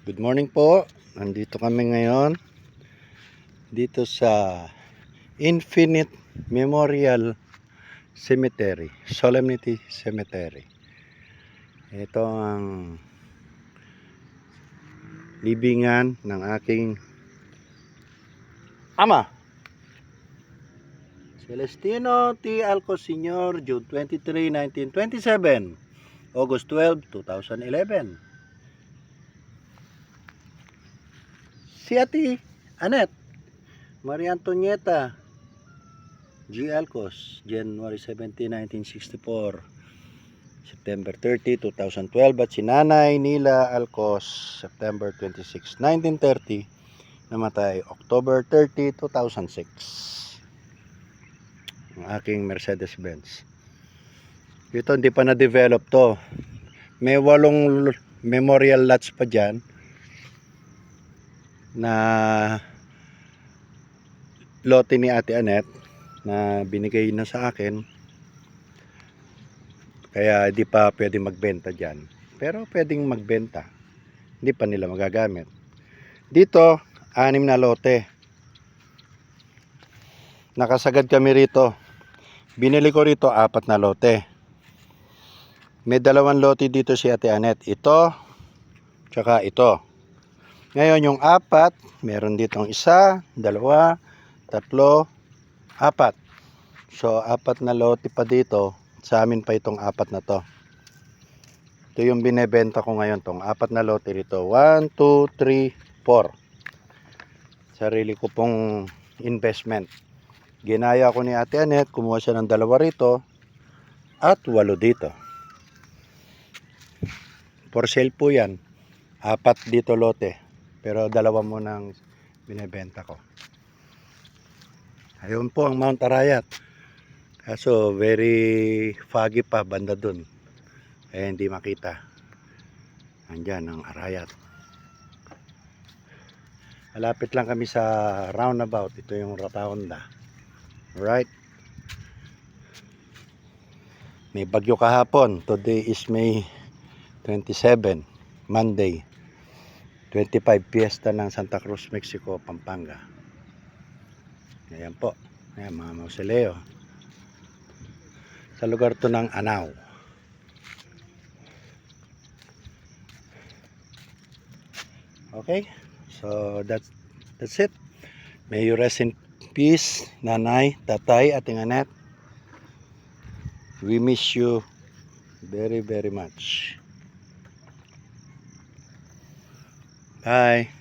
Good morning po. Nandito kami ngayon dito sa Infinite Memorial Cemetery, Solemnity Cemetery. Ito ang libingan ng aking ama, Celestino T. Alco Sr., June 23, 1927, August 12, 2011. Si Ate Anet Maria Antonieta G. Alcos, January 17, 1964, September 30, 2012, at si Nanay Nila Alcos, September 26, 1930, namatay October 30, 2006. Ang aking Mercedes-Benz. Ito hindi pa na-develop to. May 8 memorial lots pa dyan na lote ni Ate Anet na binigay na sa akin, kaya hindi pa pwede magbenta dyan, pero pwedeng magbenta, hindi pa nila magagamit. Dito 6 na lote, nakasagad kami rito. Binili ko rito 4 na lote. May 2 lote dito si Ate Anet, ito tsaka ito. Ngayon yung 4, meron ditong 1, 2, 3, 4. So 4 na lote pa dito. Sa amin pa itong 4 na to. Ito yung binebenta ko ngayon, tong 4 na lote rito. 1, 2, 3, 4. Sarili ko pong investment. Ginaya ko ni Ate Anet, kumuha siya ng 2 rito at 8 dito. For sale po yan. 4 dito lote, pero 2 muna ang binebenta ko. Ayun po ang Mount Arayat. Kaso very foggy pa banda dun, eh hindi makita. Andyan ang Arayat. Malapit lang kami sa roundabout. Ito yung rotonda. Right? May bagyo kahapon. Today is May 27, Monday. 25 Fiesta ng Santa Cruz, Mexico, Pampanga. Ayan po. Ayan mga mausoleo. Sa lugar to ng Anao. Okay? So that's it. May you rest in peace, Nanay, Tatay, Ating Anet. We miss you very, very much. Bye.